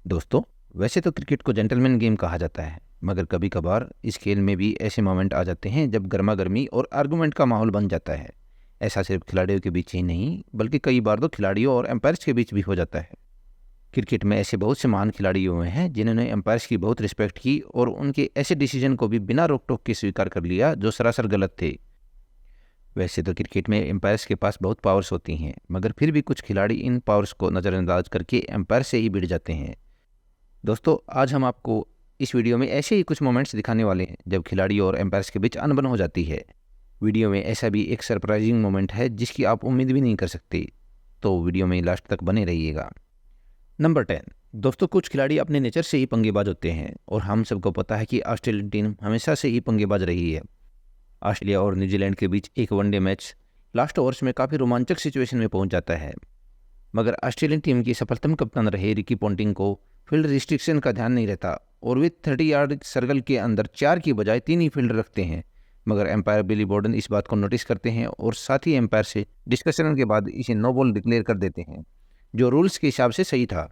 दोस्तों, वैसे तो क्रिकेट को जेंटलमैन गेम कहा जाता है, मगर कभी कभार इस खेल में भी ऐसे मोमेंट आ जाते हैं जब गर्मा गर्मी और आर्गुमेंट का माहौल बन जाता है। ऐसा सिर्फ खिलाड़ियों के बीच ही नहीं, बल्कि कई बार तो खिलाड़ियों और एम्पायर्स के बीच भी हो जाता है। क्रिकेट में ऐसे बहुत से महान खिलाड़ी हुए हैं जिन्होंने एम्पायर्स की बहुत रिस्पेक्ट की और उनके ऐसे डिसीजन को भी बिना रोक टोक के स्वीकार कर लिया जो सरासर गलत थे। वैसे तो क्रिकेट में एम्पायर्स के पास बहुत पावर्स होती हैं, मगर फिर भी कुछ खिलाड़ी इन पावर्स को नज़रअंदाज करके एम्पायर से ही भिड़ जाते हैं। दोस्तों, आज हम आपको इस वीडियो में ऐसे ही कुछ मोमेंट्स दिखाने वाले हैं जब खिलाड़ी और एम्पायर्स के बीच अनबन हो जाती है। वीडियो में ऐसा भी एक सरप्राइजिंग मोमेंट है जिसकी आप उम्मीद भी नहीं कर सकते, तो वीडियो में लास्ट तक बने रहिएगा। नंबर 10। दोस्तों, कुछ खिलाड़ी अपने नेचर से ही पंगेबाज होते हैं और हम सबको पता है कि ऑस्ट्रेलियन टीम हमेशा से ही पंगेबाज रही है। ऑस्ट्रेलिया और न्यूजीलैंड के बीच एक वनडे मैच लास्ट ओवर्स में काफ़ी रोमांचक सिचुएशन में पहुंच जाता है, मगर ऑस्ट्रेलियन टीम की सफलतम कप्तान रहे रिकी पॉन्टिंग को फील्ड रिस्ट्रिक्शन का ध्यान नहीं रहता और वे 30 यार्ड सर्कल के अंदर 4 की बजाय 3 ही फील्ड रखते हैं। मगर एम्पायर बिली बॉर्डन इस बात को नोटिस करते हैं और साथ ही एम्पायर से डिस्कशन के बाद इसे नो बॉल डिक्लेयर कर देते हैं, जो रूल्स के हिसाब से सही था।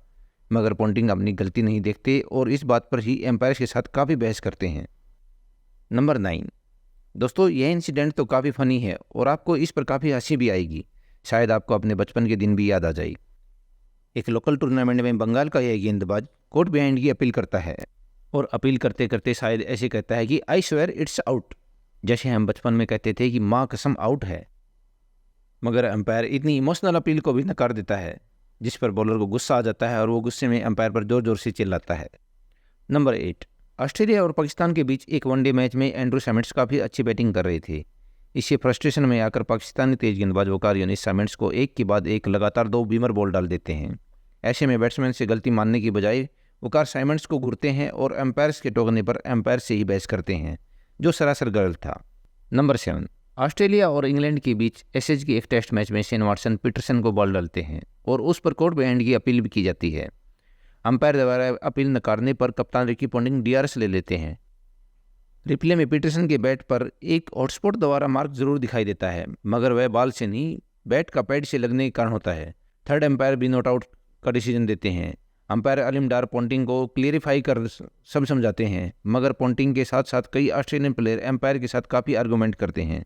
मगर पॉन्टिंग अपनी गलती नहीं देखते और इस बात पर ही एम्पायर के साथ काफ़ी बहस करते हैं। नंबर 9। दोस्तों, यह इंसिडेंट तो काफ़ी फ़नी है और आपको इस पर काफ़ी हंसी भी आएगी। शायद आपको अपने बचपन के दिन भी याद आ जाए। एक लोकल टूर्नामेंट में बंगाल का यह गेंदबाज कोर्ट बिहाइंड की अपील करता है और अपील करते करते शायद ऐसे कहता है कि आई स्वेयर इट्स आउट, जैसे हम बचपन में कहते थे कि माँ कसम आउट है। मगर अंपायर इतनी इमोशनल अपील को भी नकार देता है, जिस पर बॉलर को गुस्सा आ जाता है और वो गुस्से में अंपायर पर जोर जोर से चिल्लाता है। नंबर 8। ऑस्ट्रेलिया और पाकिस्तान के बीच एक वनडे मैच में एंड्रू सैमंड्स काफ़ी अच्छी बैटिंग कर रहे थे। इससे फ्रस्ट्रेशन में आकर पाकिस्तानी तेज गेंदबाज वकार यूनिस सैमंड्स को एक के बाद एक लगातार 2 बीमर बॉल डाल देते हैं। ऐसे में बैट्समैन से गलती मानने की बजाय वकार सैमंड्स को घूरते हैं और एम्पायर्स के टोकने पर एम्पायर से ही बहस करते हैं, जो सरासर गलत था। नंबर 7। ऑस्ट्रेलिया और इंग्लैंड के बीच एसएच के एक टेस्ट मैच में शेन वाटसन पीटरसन को बॉल डालते हैं और उस पर कोर्ट बिहाइंड की अपील भी की जाती है। अंपायर द्वारा अपील नकारने पर कप्तान रिकी पॉन्टिंग डीआरएस ले लेते हैं। रिप्ले में पीटरसन के बैट पर एक हॉटस्पॉट द्वारा मार्क जरूर दिखाई देता है, मगर वह बॉल से नहीं, बैट का पैड से लगने के कारण होता है। थर्ड एम्पायर भी नॉट आउट का डिसीजन देते हैं। अंपायर अलिम डार पॉन्टिंग को क्लियरिफाई कर सब समझाते हैं, मगर पॉन्टिंग के साथ साथ कई ऑस्ट्रेलियन प्लेयर एम्पायर के साथ काफ़ी आर्गूमेंट करते हैं।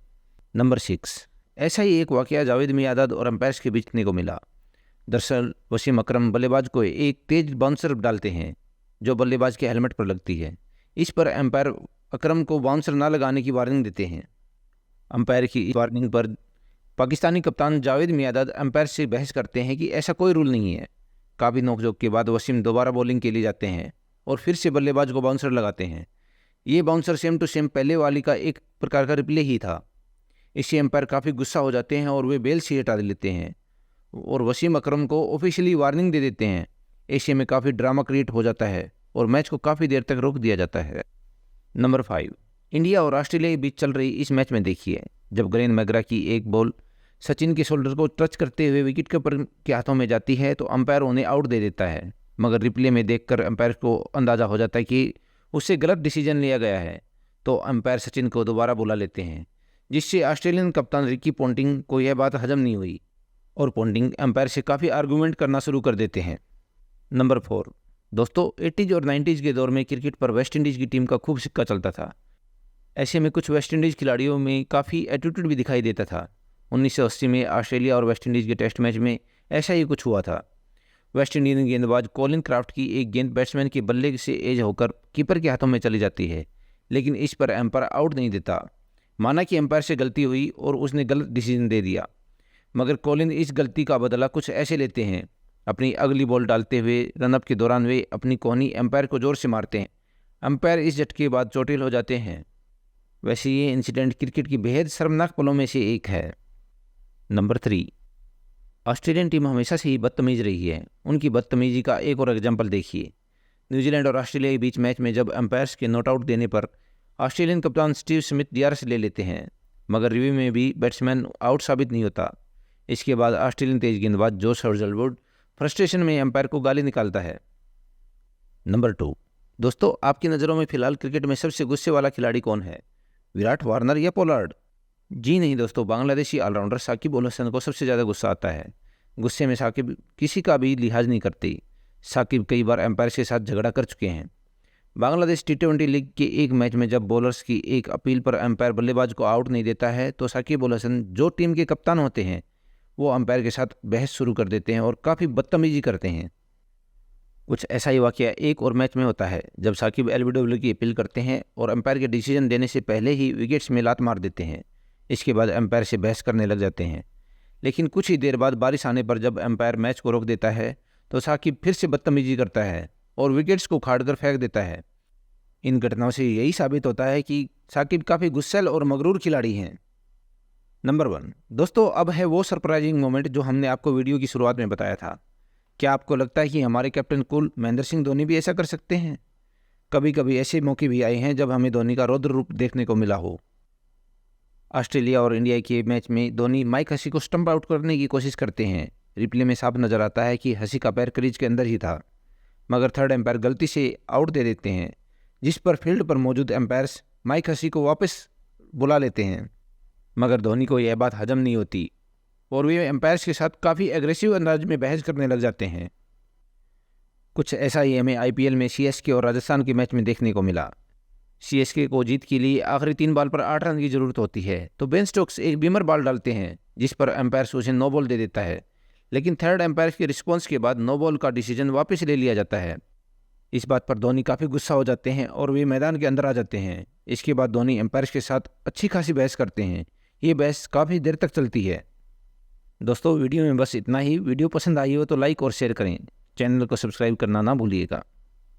नंबर 6। ऐसा ही एक वाकया जावेद मियादाद और एम्पायर्स के बीच देखने को मिला। दरअसल वसीम अकरम बल्लेबाज को एक तेज बाउंसर डालते हैं जो बल्लेबाज के हेलमेट पर लगती है। इस पर एम्पायर अकरम को बाउंसर ना लगाने की वार्निंग देते हैं। अंपायर की इस वार्निंग पर पाकिस्तानी कप्तान जावेद मियादाद अंपायर से बहस करते हैं कि ऐसा कोई रूल नहीं है। काफ़ी नोकझोंक के बाद वसीम दोबारा बॉलिंग के लिए जाते हैं और फिर से बल्लेबाज को बाउंसर लगाते हैं। ये बाउंसर सेम टू सेम पहले वाली का एक प्रकार का रिप्ले ही था। इससे एम्पायर काफ़ी गुस्सा हो जाते हैं और वे बेल से हटा लेते हैं और वसीम अकरम को ऑफिशियली वार्निंग दे देते हैं। ऐसे में काफ़ी ड्रामा क्रिएट हो जाता है और मैच को काफ़ी देर तक रोक दिया जाता है। नंबर 5। इंडिया और ऑस्ट्रेलिया के बीच चल रही इस मैच में देखिए, जब ग्लेन मैकग्रा की एक बॉल सचिन के शोल्डर को टच करते हुए विकेट कीपर के हाथों में जाती है तो अंपायर उन्हें आउट दे देता है। मगर रिप्ले में देखकर अंपायर को अंदाज़ा हो जाता है कि उससे गलत डिसीजन लिया गया है, तो अंपायर सचिन को दोबारा बुला लेते हैं, जिससे ऑस्ट्रेलियन कप्तान रिकी पॉन्टिंग को यह बात हजम नहीं हुई और पॉन्टिंग अंपायर से काफ़ी आर्गूमेंट करना शुरू कर देते हैं। नंबर 4। दोस्तों, 80s और 90s के दौर में क्रिकेट पर वेस्ट इंडीज़ की टीम का खूब सिक्का चलता था। ऐसे में कुछ वेस्ट इंडीज़ खिलाड़ियों में काफ़ी एटीट्यूड भी दिखाई देता था। 1980 में ऑस्ट्रेलिया और वेस्ट इंडीज़ के टेस्ट मैच में ऐसा ही कुछ हुआ था। वेस्ट इंडीज गेंदबाज कॉलिन क्राफ्ट की एक गेंद बैट्समैन के बल्ले से एज होकर कीपर के हाथों में चली जाती है, लेकिन इस पर एम्पायर आउट नहीं देता। माना कि एम्पायर से गलती हुई और उसने गलत डिसीजन दे दिया, मगर कॉलिन इस गलती का बदला कुछ ऐसे लेते हैं। अपनी अगली बॉल डालते हुए रनअप के दौरान वे अपनी कोहनी एम्पायर को जोर से मारते हैं। एम्पायर इस झटके के बाद चोटिल हो जाते हैं। वैसे ये इंसिडेंट क्रिकेट की बेहद शर्मनाक पलों में से एक है। नंबर 3। ऑस्ट्रेलियन टीम हमेशा से ही बदतमीज रही है। उनकी बदतमीजी का एक और एग्जाम्पल देखिए। न्यूजीलैंड और ऑस्ट्रेलिया के बीच मैच में जब एम्पायर्स के नॉट आउट देने पर ऑस्ट्रेलियन कप्तान स्टीव स्मिथ डीआरएस ले लेते हैं, मगर रिव्यू में भी बैट्समैन आउट साबित नहीं होता। इसके बाद ऑस्ट्रेलियन तेज गेंदबाज जोश हर्जलवुड फ्रस्ट्रेशन में एम्पायर को गाली निकालता है। नंबर 2। दोस्तों, आपकी नज़रों में फिलहाल क्रिकेट में सबसे गुस्से वाला खिलाड़ी कौन है? विराट, वार्नर या पोलार्ड? जी नहीं दोस्तों, बांग्लादेशी ऑलराउंडर साकिब अल हसन को सबसे ज़्यादा गुस्सा आता है। गुस्से में साकिब किसी का भी लिहाज नहीं करते। साकिब कई बार एम्पायर के साथ झगड़ा कर चुके हैं। बांग्लादेश टी20 लीग के एक मैच में जब बॉलर्स की एक अपील पर एम्पायर बल्लेबाज को आउट नहीं देता है तो साकिब अल हसन, जो टीम के कप्तान होते हैं, वो एम्पायर के साथ बहस शुरू कर देते हैं और काफ़ी बदतमीजी करते हैं। कुछ ऐसा ही वाकया एक और मैच में होता है जब साकिब एलबीडब्ल्यू की अपील करते हैं और एम्पायर के डिसीजन देने से पहले ही विकेट्स में लात मार देते हैं। इसके बाद एम्पायर से बहस करने लग जाते हैं, लेकिन कुछ ही देर बाद बारिश आने पर जब एम्पायर मैच को रोक देता है तो साकिब फिर से बदतमीजी करता है और विकेट्स को उखाड़कर फेंक देता है। इन घटनाओं से यही साबित होता है कि साकिब काफ़ी गुस्सैल और मगरूर खिलाड़ी हैं। नंबर 1 दोस्तों, अब है वो सरप्राइजिंग मोमेंट जो हमने आपको वीडियो की शुरुआत में बताया था। क्या आपको लगता है कि हमारे कैप्टन कूल महेंद्र सिंह धोनी भी ऐसा कर सकते हैं? कभी कभी ऐसे मौके भी आए हैं जब हमें धोनी का रौद्र रूप देखने को मिला हो। ऑस्ट्रेलिया और इंडिया के मैच में धोनी माइक हसी को स्टंप आउट करने की कोशिश करते हैं। रिप्ले में साफ नजर आता है कि हसी का पैर क्रीज के अंदर ही था, मगर थर्ड एम्पायर गलती से आउट दे देते हैं, जिस पर फील्ड पर मौजूद एम्पायर्स माइक हसी को वापस बुला लेते हैं। मगर धोनी को यह बात हजम नहीं होती और वे एम्पायर्स के साथ काफ़ी एग्रेसिव अंदाज में बहस करने लग जाते हैं। कुछ ऐसा ही हमें आईपीएल में सीएसके और राजस्थान के मैच में देखने को मिला। सीएसके को जीत के लिए आखिरी 3 बॉल पर 8 रन की जरूरत होती है तो बेन स्टोक्स एक बीमर बॉल डालते हैं, जिस पर एम्पायर्स उसे नो बॉल दे देता है, लेकिन थर्ड एम्पायर के रिस्पॉन्स के बाद नो बॉल का डिसीजन वापस ले लिया जाता है। इस बात पर धोनी काफ़ी गुस्सा हो जाते हैं और वे मैदान के अंदर आ जाते हैं। इसके बाद धोनी एम्पायर्स के साथ अच्छी खासी बहस करते हैं। ये बहस काफ़ी देर तक चलती है। दोस्तों, वीडियो में बस इतना ही। वीडियो पसंद आई हो तो लाइक और शेयर करें। चैनल को सब्सक्राइब करना ना भूलिएगा।